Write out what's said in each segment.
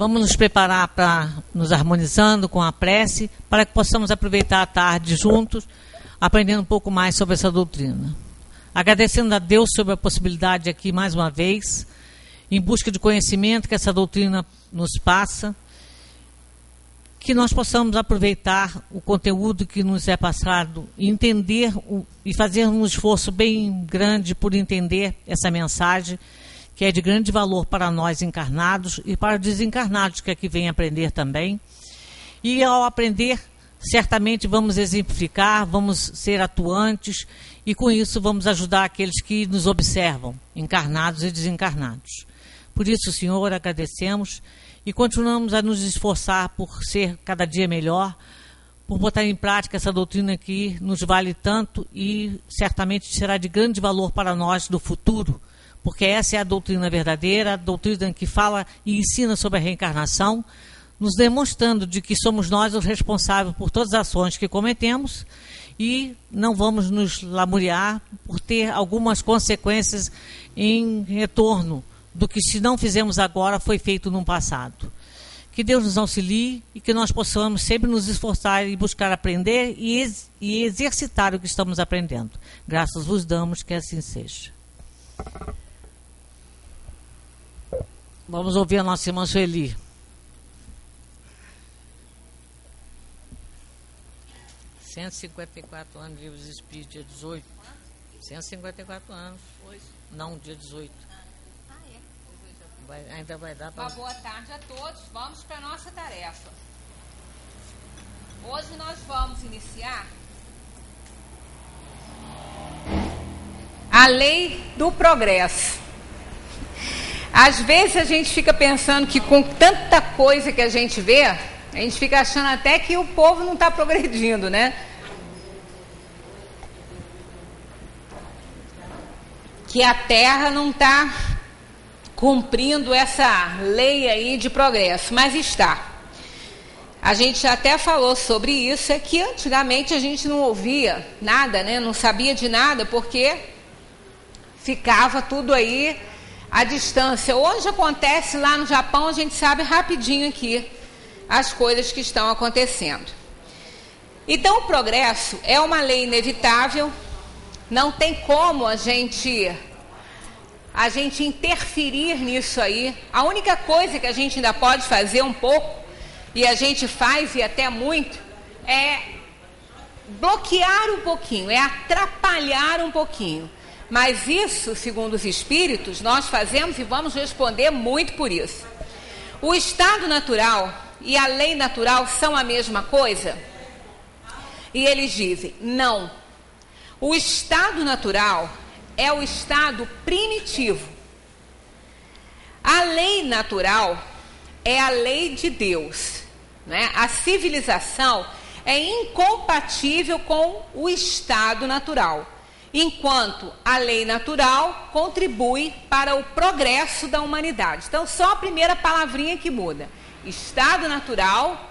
Vamos nos preparar para nos harmonizando com a prece, para que possamos aproveitar a tarde juntos, aprendendo um pouco mais sobre essa doutrina. Agradecendo a Deus sobre a possibilidade aqui, mais uma vez, em busca de conhecimento que essa doutrina nos passa, que nós possamos aproveitar o conteúdo que nos é passado, entender e fazer um esforço bem grande por entender essa mensagem, que é de grande valor para nós encarnados e para desencarnados que aqui vêm aprender também. E ao aprender, certamente vamos exemplificar, vamos ser atuantes e com isso vamos ajudar aqueles que nos observam, encarnados e desencarnados. Por isso, Senhor, agradecemos e continuamos a nos esforçar por ser cada dia melhor, por botar em prática essa doutrina que nos vale tanto e certamente será de grande valor para nós no futuro, porque essa é a doutrina verdadeira, a doutrina que fala e ensina sobre a reencarnação, nos demonstrando de que somos nós os responsáveis por todas as ações que cometemos e não vamos nos lamuriar por ter algumas consequências em retorno do que, se não fizemos agora, foi feito no passado. Que Deus nos auxilie e que nós possamos sempre nos esforçar e buscar aprender e exercitar o que estamos aprendendo. Graças vos damos, que assim seja. Vamos ouvir a nossa irmã Sueli. — 154 anos, livros espíritos, dia 18. 154 anos. Hoje? Não, dia 18. Ainda vai dar para... Uma boa tarde a todos. Vamos para a nossa tarefa. Hoje nós vamos iniciar a lei do progresso. Às vezes a gente fica pensando que com tanta coisa que a gente vê, a gente fica achando até que o povo não está progredindo, né? Que a Terra não está cumprindo essa lei aí de progresso, mas está. A gente até falou sobre isso, é que antigamente a gente não ouvia nada, né? Não sabia de nada, porque ficava tudo aí à distância. Hoje acontece lá no Japão, a gente sabe rapidinho aqui as coisas que estão acontecendo. Então o progresso é uma lei inevitável, não tem como a gente interferir nisso aí. A única coisa que a gente ainda pode fazer um pouco, e a gente faz e até muito, é bloquear um pouquinho, é atrapalhar um pouquinho. Mas isso, segundo os espíritos, nós fazemos e vamos responder muito por isso. O estado natural e a lei natural são a mesma coisa? E eles dizem, não. O estado natural é o estado primitivo. A lei natural é a lei de Deus, né? A civilização é incompatível com o estado natural, enquanto a lei natural contribui para o progresso da humanidade. Então, só a primeira palavrinha que muda. Estado natural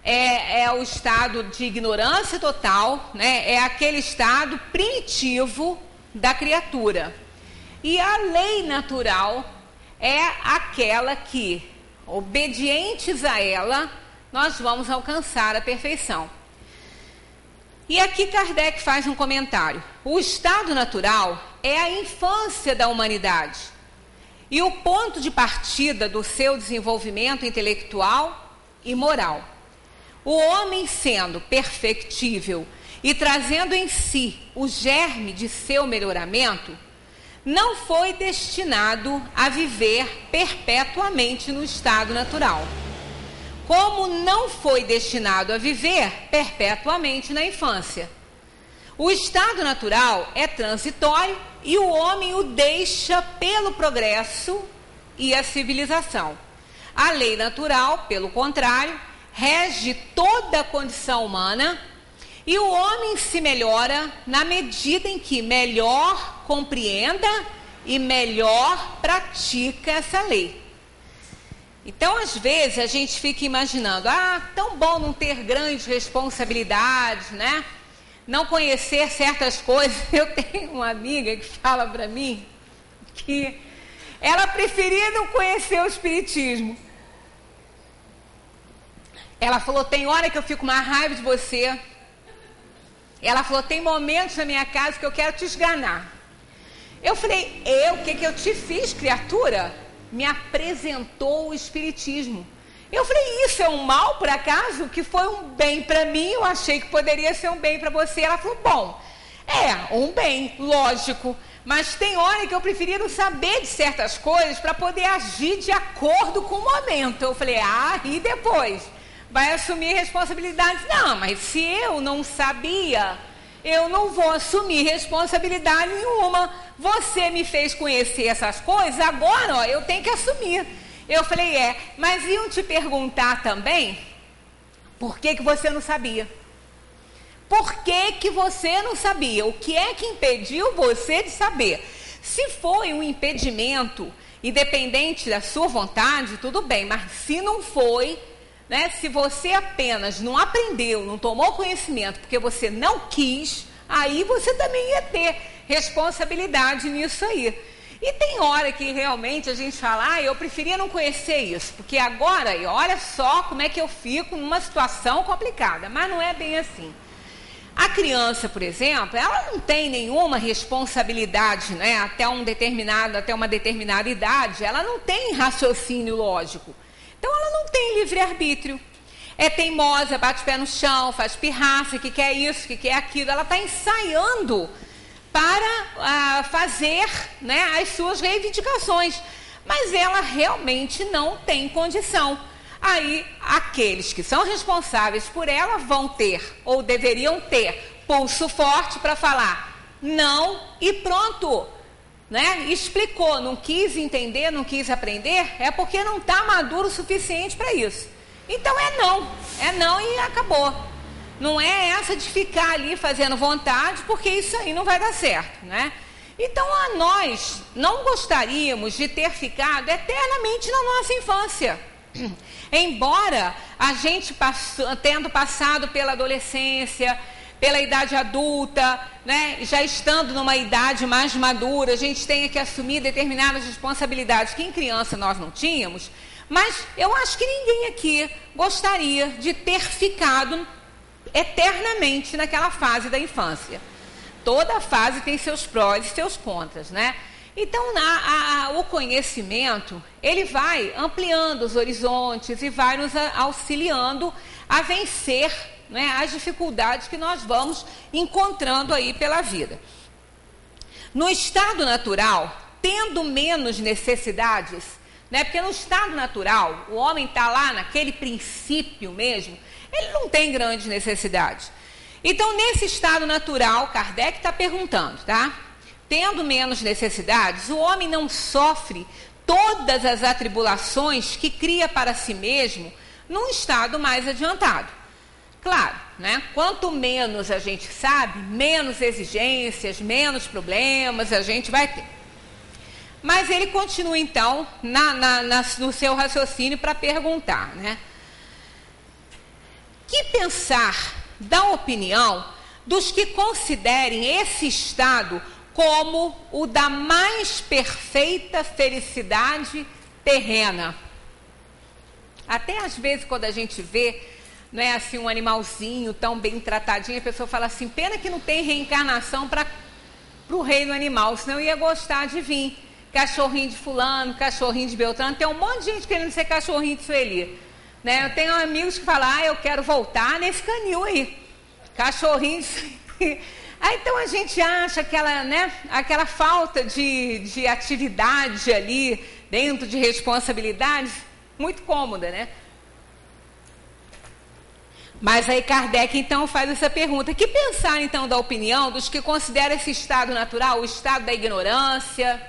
é o estado de ignorância total, né? É aquele estado primitivo da criatura. E a lei natural é aquela que, obedientes a ela, nós vamos alcançar a perfeição. E aqui Kardec faz um comentário. O estado natural é a infância da humanidade e o ponto de partida do seu desenvolvimento intelectual e moral. O homem, sendo perfectível e trazendo em si o germe de seu melhoramento, não foi destinado a viver perpetuamente no estado natural, como não foi destinado a viver perpetuamente na infância. O estado natural é transitório e o homem o deixa pelo progresso e a civilização. A lei natural, pelo contrário, rege toda a condição humana e o homem se melhora na medida em que melhor compreenda e melhor pratica essa lei. Então, às vezes, a gente fica imaginando, tão bom não ter grandes responsabilidades, né? Não conhecer certas coisas. Eu tenho uma amiga que fala para mim que ela preferia não conhecer o espiritismo, Ela falou, tem hora que eu fico com uma raiva de você. Ela falou, tem momentos na minha casa que eu quero te esganar. Eu falei, o que eu te fiz, criatura? Me apresentou o espiritismo. Eu falei, isso é um mal, por acaso? Que foi um bem para mim, eu achei que poderia ser um bem para você. Ela falou, bom, um bem, lógico, mas tem hora que eu preferia não saber de certas coisas para poder agir de acordo com o momento. Eu falei, e depois? Vai assumir responsabilidades? Não, mas se eu não sabia, eu não vou assumir responsabilidade nenhuma. Você me fez conhecer essas coisas, agora eu tenho que assumir. Eu falei, mas iam te perguntar também por que você não sabia? Por que você não sabia? O que é que impediu você de saber? Se foi um impedimento independente da sua vontade, tudo bem, mas se não foi, né, se você apenas não aprendeu, não tomou conhecimento porque você não quis, aí você também ia ter responsabilidade nisso aí. E tem hora que realmente a gente fala, eu preferia não conhecer isso, porque agora, olha só como é que eu fico numa situação complicada, mas não é bem assim. A criança, por exemplo, ela não tem nenhuma responsabilidade, né, até uma determinada idade, ela não tem raciocínio lógico. Então ela não tem livre-arbítrio. É teimosa, bate o pé no chão, faz pirraça, que quer isso, que quer aquilo. Ela está ensaiando para fazer, né, as suas reivindicações. Mas ela realmente não tem condição. Aí, aqueles que são responsáveis por ela vão ter, ou deveriam ter, pulso forte para falar não e pronto. Né? Explicou, não quis entender, não quis aprender, é porque não está maduro o suficiente para isso. Então é não e acabou. Não é essa de ficar ali fazendo vontade, porque isso aí não vai dar certo, né? Então nós não gostaríamos de ter ficado eternamente na nossa infância. Embora a gente tendo passado pela adolescência, pela idade adulta, né, já estando numa idade mais madura, a gente tenha que assumir determinadas responsabilidades que em criança nós não tínhamos, mas eu acho que ninguém aqui gostaria de ter ficado eternamente naquela fase da infância. Toda fase tem seus prós e seus contras, né? Então, o conhecimento, ele vai ampliando os horizontes e vai nos auxiliando a vencer, né, as dificuldades que nós vamos encontrando aí pela vida. No estado natural, tendo menos necessidades, né, porque no estado natural, o homem está lá naquele princípio mesmo, ele não tem grandes necessidades. Então, nesse estado natural, Kardec está perguntando, tá? Tendo menos necessidades, o homem não sofre todas as atribulações que cria para si mesmo num estado mais adiantado. Claro, né? Quanto menos a gente sabe, menos exigências, menos problemas a gente vai ter. Mas ele continua então no seu raciocínio para perguntar, né? Que pensar da opinião dos que considerem esse estado como o da mais perfeita felicidade terrena? Até às vezes quando a gente vê, não é assim, um animalzinho tão bem tratadinho, a pessoa fala assim, pena que não tem reencarnação para o reino animal, senão ia gostar de vir. Cachorrinho de fulano, cachorrinho de Beltrano, tem um monte de gente querendo ser cachorrinho de Sueli. Né? Eu tenho amigos que falam, eu quero voltar nesse canil aí, cachorrinho de Sueli. Então a gente acha aquela falta de atividade ali, dentro de responsabilidades, muito cômoda, né? Mas aí Kardec então faz essa pergunta, que pensar então da opinião dos que consideram esse estado natural, o estado da ignorância,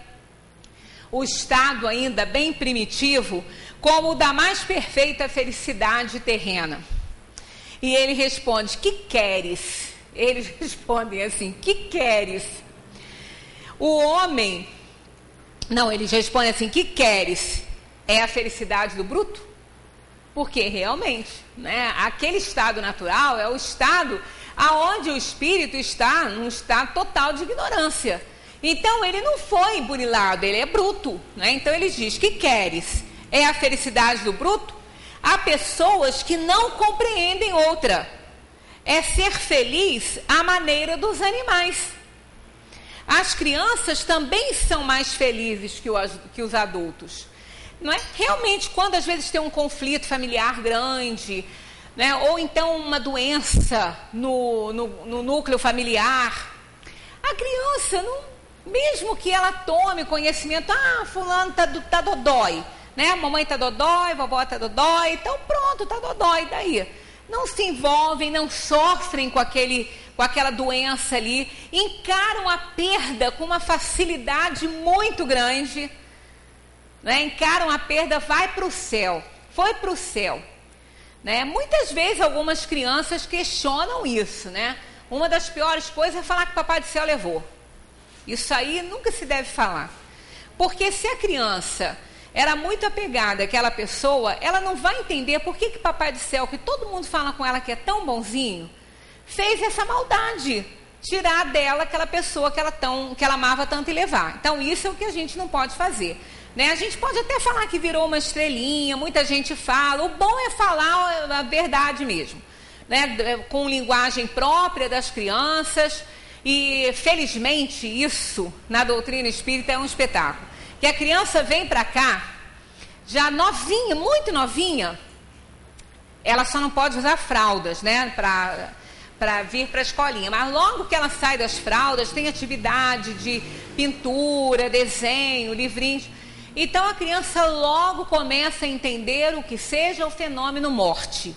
o estado ainda bem primitivo, como o da mais perfeita felicidade terrena? E ele responde, que queres? Eles respondem assim, que queres? O homem, não, eles respondem assim, que queres? É a felicidade do bruto? Porque realmente, né, aquele estado natural é o estado aonde o espírito está num estado total de ignorância. Então ele não foi burilado, ele é bruto, né? Então ele diz, que queres? É a felicidade do bruto? Há pessoas que não compreendem outra. É ser feliz à maneira dos animais. As crianças também são mais felizes que os adultos. Não é? Realmente, quando às vezes tem um conflito familiar grande, né? Ou então uma doença no núcleo familiar, a criança, mesmo que ela tome conhecimento, fulano tá dodói, né? Mamãe tá dodói, vovó tá dodói, então pronto, tá dodói, daí? Não se envolvem, não sofrem com aquela doença ali, encaram a perda com uma facilidade muito grande, né? Encaram a perda, vai para o céu, foi para o céu, né? Muitas vezes algumas crianças questionam isso, né? Uma das piores coisas é falar que o Papai do Céu levou. Isso aí nunca se deve falar, porque se a criança era muito apegada àquela pessoa, ela não vai entender por que Papai do Céu, que todo mundo fala com ela que é tão bonzinho, fez essa maldade, tirar dela aquela pessoa que ela amava tanto e levar. Então isso é o que a gente não pode fazer, né? A gente pode até falar que virou uma estrelinha, muita gente fala, o bom é falar a verdade mesmo, né? Com linguagem própria das crianças, e felizmente isso na doutrina espírita é um espetáculo. Que a criança vem para cá, já novinha, muito novinha, ela só não pode usar fraldas, né, para vir para a escolinha. Mas logo que ela sai das fraldas, tem atividade de pintura, desenho, livrinhos. Então a criança logo começa a entender o que seja o fenômeno morte.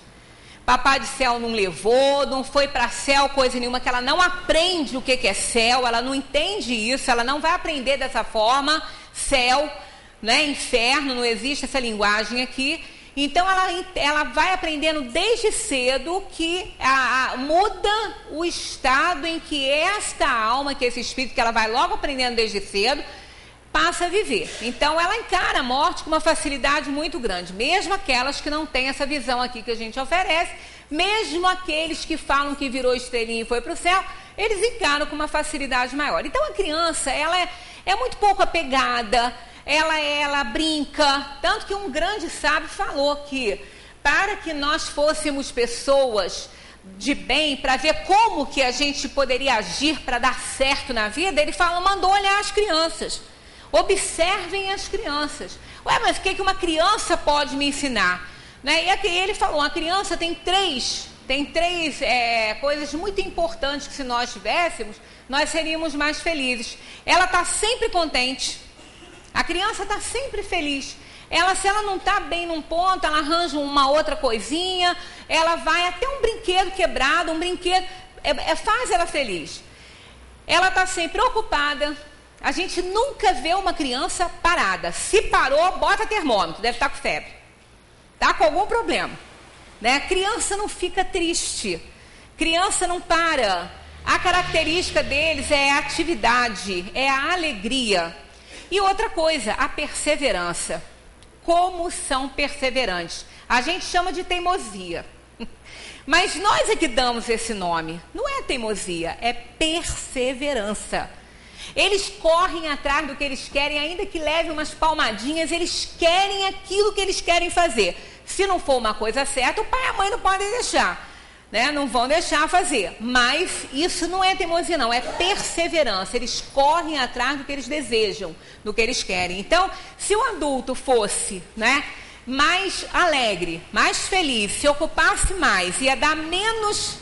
Papai do Céu não levou, não foi para céu coisa nenhuma, que ela não aprende o que é céu, ela não entende isso, ela não vai aprender dessa forma. Céu, né, inferno, não existe essa linguagem aqui. Então ela vai aprendendo desde cedo que muda o estado em que esta alma, que esse espírito, que ela vai logo aprendendo desde cedo, passa a viver. Então ela encara a morte com uma facilidade muito grande, mesmo aquelas que não têm essa visão aqui que a gente oferece, mesmo aqueles que falam que virou estrelinha e foi para o céu, eles encaram com uma facilidade maior. Então a criança, ela é muito pouco apegada, ela brinca, tanto que um grande sábio falou que para que nós fôssemos pessoas de bem, para ver como que a gente poderia agir para dar certo na vida, ele mandou olhar as crianças. Observem as crianças. Ué, mas o que uma criança pode me ensinar? Né? E aqui ele falou, a criança tem três coisas muito importantes que se nós tivéssemos, nós seríamos mais felizes. Ela está sempre contente. A criança está sempre feliz. Se ela não está bem num ponto, ela arranja uma outra coisinha, ela vai até um brinquedo quebrado, faz ela feliz. Ela está sempre ocupada. A gente nunca vê uma criança parada. Se parou, bota termômetro, deve estar com febre. Está com algum problema. Né? Criança não fica triste. Criança não para. A característica deles é a atividade, é a alegria. E outra coisa, a perseverança. Como são perseverantes. A gente chama de teimosia. Mas nós é que damos esse nome. Não é teimosia, é perseverança. Eles correm atrás do que eles querem, ainda que levem umas palmadinhas, eles querem aquilo que eles querem fazer. Se não for uma coisa certa, o pai e a mãe não podem deixar, né? Não vão deixar fazer. Mas isso não é teimosia, não, é perseverança. Eles correm atrás do que eles desejam, do que eles querem. Então, se o adulto fosse, né, mais alegre, mais feliz, se ocupasse mais, ia dar menos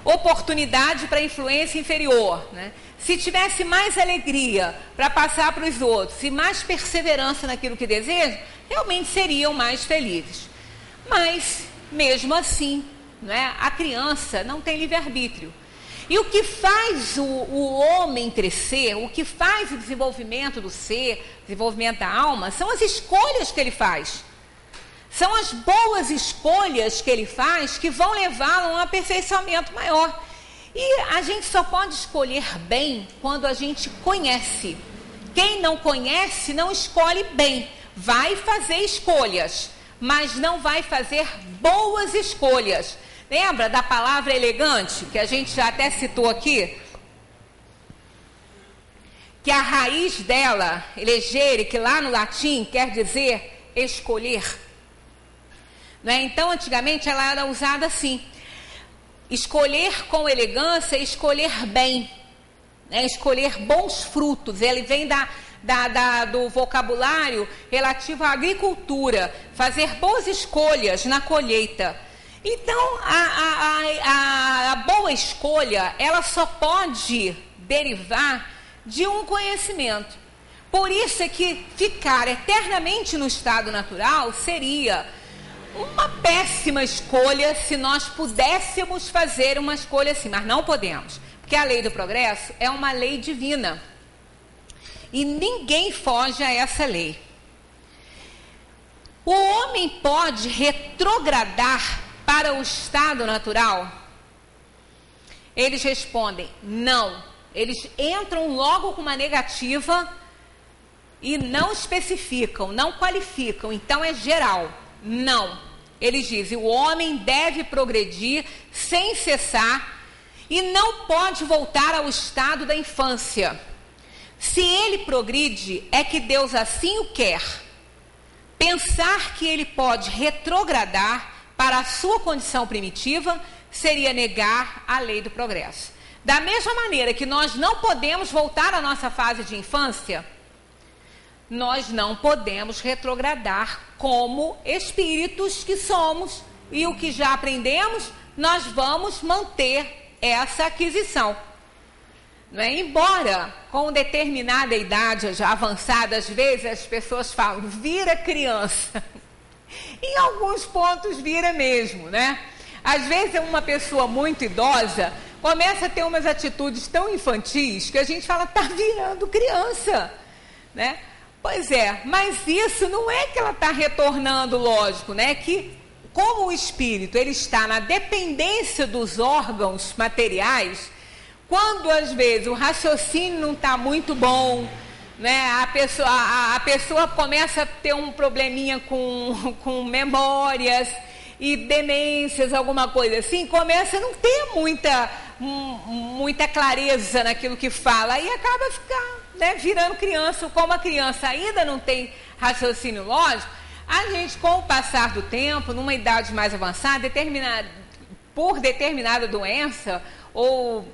oportunidade para influência inferior, né? Se tivesse mais alegria para passar para os outros e mais perseverança naquilo que desejam, realmente seriam mais felizes. Mas, mesmo assim, né, a criança não tem livre-arbítrio. E o que faz o homem crescer, o que faz o desenvolvimento do ser, desenvolvimento da alma, são as escolhas que ele faz. São as boas escolhas que ele faz que vão levá-lo a um aperfeiçoamento maior. E a gente só pode escolher bem quando a gente conhece. Quem não conhece não escolhe bem. Vai fazer escolhas, mas não vai fazer boas escolhas. Lembra da palavra elegante, que a gente já até citou aqui? Que a raiz dela, elegere, que lá no latim quer dizer escolher. né? Então, antigamente, ela era usada assim. Escolher com elegância, escolher bem, né? Escolher bons frutos. Ele vem do vocabulário relativo à agricultura, fazer boas escolhas na colheita. Então, a boa escolha, ela só pode derivar de um conhecimento. Por isso é que ficar eternamente no estado natural seria uma péssima escolha se nós pudéssemos fazer uma escolha assim, mas não podemos, porque a lei do progresso é uma lei divina e ninguém foge a essa lei. O homem pode retrogradar para o estado natural? Eles respondem, não. Eles entram logo com uma negativa e não especificam, não qualificam, então é geral. Não. Eles dizem, o homem deve progredir sem cessar e não pode voltar ao estado da infância. Se ele progride, é que Deus assim o quer. Pensar que ele pode retrogradar para a sua condição primitiva seria negar a lei do progresso. Da mesma maneira que nós não podemos voltar à nossa fase de infância, nós não podemos retrogradar como espíritos que somos. E o que já aprendemos, nós vamos manter essa aquisição. Não é? Embora com determinada idade já avançada, às vezes as pessoas falam, vira criança. Em alguns pontos vira mesmo, né? Às vezes uma pessoa muito idosa começa a ter umas atitudes tão infantis que a gente fala, tá virando criança, né? Pois é, mas isso não é que ela está retornando, lógico, né? Que como o espírito ele está na dependência dos órgãos materiais, quando às vezes o raciocínio não está muito bom, né? A pessoa começa a ter um probleminha com memórias e demências, alguma coisa assim, começa a não ter muita clareza naquilo que fala e acaba virando criança. Como a criança ainda não tem raciocínio lógico, a gente, com o passar do tempo, numa idade mais avançada, por determinada doença ou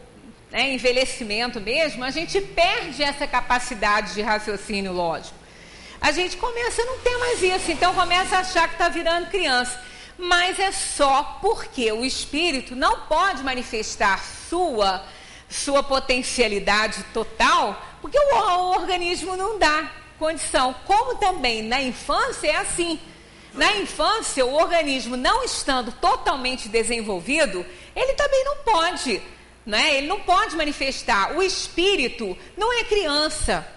envelhecimento mesmo, a gente perde essa capacidade de raciocínio lógico. A gente começa a não ter mais isso, então começa a achar que está virando criança. Mas é só porque o espírito não pode manifestar sua potencialidade total, porque o organismo não dá condição. Como também na infância é assim. Na infância, o organismo não estando totalmente desenvolvido, ele também não pode, né? Ele não pode manifestar. O espírito não é criança.